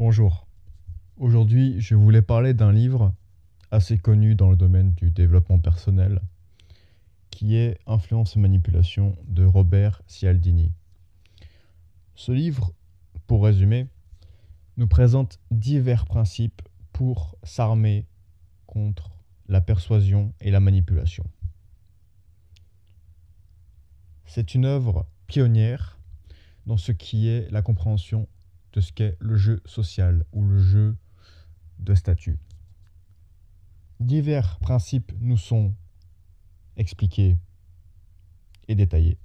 Bonjour. Aujourd'hui, je voulais parler d'un livre assez connu dans le domaine du développement personnel qui est Influence et manipulation de Robert Cialdini. Ce livre, pour résumer, nous présente divers principes pour s'armer contre la persuasion et la manipulation. C'est une œuvre pionnière dans ce qui est la compréhension de ce qu'est le jeu social ou le jeu de statut. Divers principes nous sont expliqués et détaillés.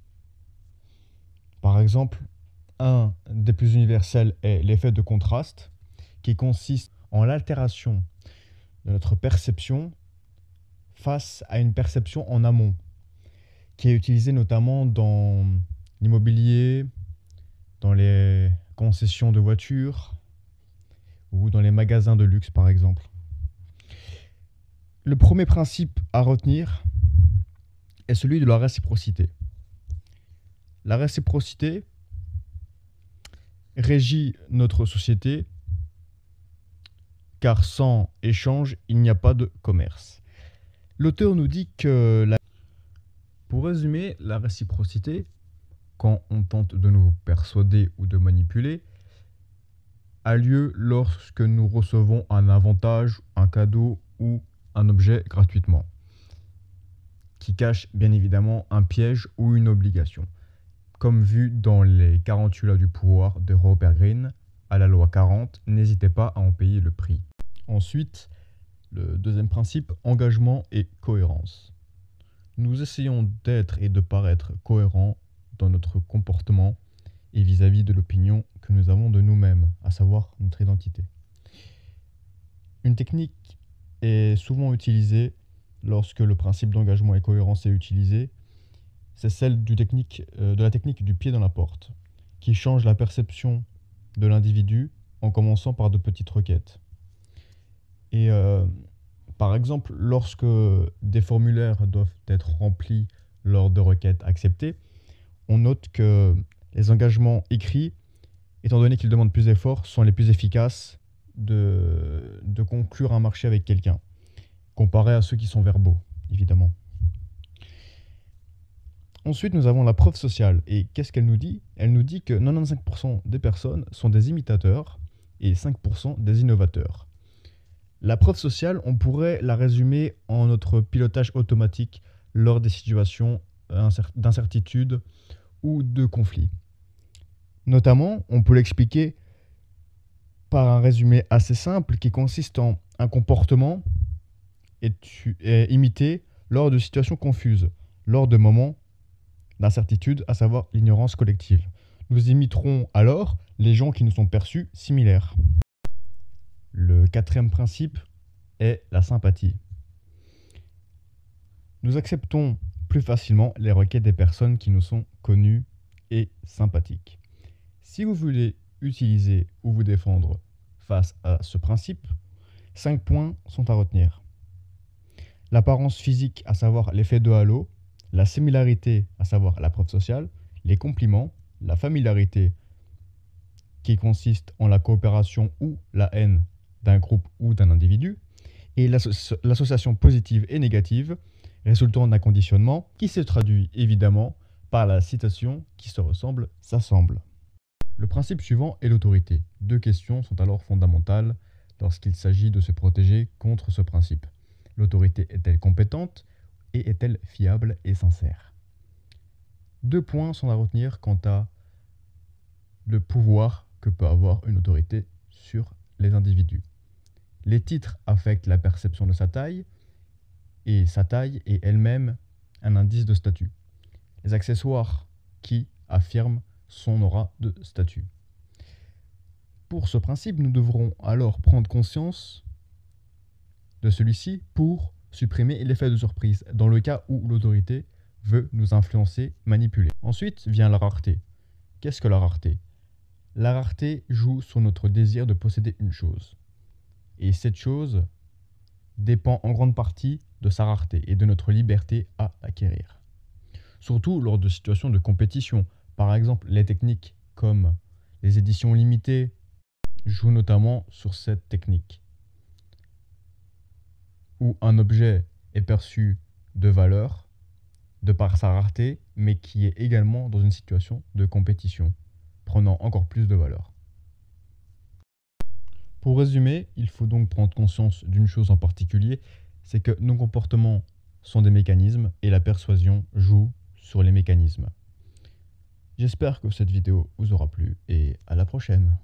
Par exemple, un des plus universels est l'effet de contraste, qui consiste en l'altération de notre perception face à une perception en amont, qui est utilisée notamment dans l'immobilier, dans les concessions de voitures ou dans les magasins de luxe par exemple. Le premier principe à retenir est celui de la réciprocité. La réciprocité régit notre société car sans échange, il n'y a pas de commerce. L'auteur nous dit que pour résumer, la réciprocité, quand on tente de nous persuader ou de manipuler, a lieu lorsque nous recevons un avantage, un cadeau ou un objet gratuitement, qui cache bien évidemment un piège ou une obligation, comme vu dans les 48 lois du pouvoir de Robert Greene à la loi 40, n'hésitez pas à en payer le prix. Ensuite, le deuxième principe, engagement et cohérence. Nous essayons d'être et de paraître cohérents dans notre comportement et vis-à-vis de l'opinion que nous avons de nous-mêmes, à savoir notre identité. Une technique est souvent utilisée lorsque le principe d'engagement et cohérence est utilisé, c'est celle de la technique du pied dans la porte, qui change la perception de l'individu en commençant par de petites requêtes. Et par exemple, lorsque des formulaires doivent être remplis lors de requêtes acceptées, on note que les engagements écrits, étant donné qu'ils demandent plus d'efforts, sont les plus efficaces de conclure un marché avec quelqu'un, comparé à ceux qui sont verbaux, évidemment. Ensuite, nous avons la preuve sociale. Et qu'est-ce qu'elle nous dit ? Elle nous dit que 95% des personnes sont des imitateurs et 5% des innovateurs. La preuve sociale, on pourrait la résumer en notre pilotage automatique lors des situations d'incertitude ou de conflit. Notamment, on peut l'expliquer par un résumé assez simple qui consiste en un comportement est imité lors de situations confuses, lors de moments d'incertitude, à savoir l'ignorance collective. Nous imiterons alors les gens qui nous sont perçus similaires. Le quatrième principe est la sympathie. Nous acceptons plus facilement les requêtes des personnes qui nous sont connues et sympathiques. Si vous voulez utiliser ou vous défendre face à ce principe, 5 points sont à retenir. L'apparence physique, à savoir l'effet de halo, la similarité, à savoir la preuve sociale, les compliments, la familiarité, qui consiste en la coopération ou la haine d'un groupe ou d'un individu, et l'association positive et négative, résultant d'un conditionnement qui se traduit évidemment par la citation « qui se ressemble s'assemble ». Le principe suivant est l'autorité. 2 questions sont alors fondamentales lorsqu'il s'agit de se protéger contre ce principe. L'autorité est-elle compétente et est-elle fiable et sincère ? 2 points sont à retenir quant à le pouvoir que peut avoir une autorité sur les individus. Les titres affectent la perception de sa taille est elle-même un indice de statut. Les accessoires qui affirment son aura de statut. Pour ce principe, nous devrons alors prendre conscience de celui-ci pour supprimer l'effet de surprise, dans le cas où l'autorité veut nous influencer, manipuler. Ensuite vient la rareté. Qu'est-ce que la rareté ? La rareté joue sur notre désir de posséder une chose. Et cette chose dépend en grande partie de sa rareté et de notre liberté à l'acquérir. Surtout lors de situations de compétition. Par exemple, les techniques comme les éditions limitées joue notamment sur cette technique, où un objet est perçu de valeur de par sa rareté, mais qui est également dans une situation de compétition, prenant encore plus de valeur. Pour résumer, il faut donc prendre conscience d'une chose en particulier, c'est que nos comportements sont des mécanismes et la persuasion joue sur les mécanismes. J'espère que cette vidéo vous aura plu et à la prochaine.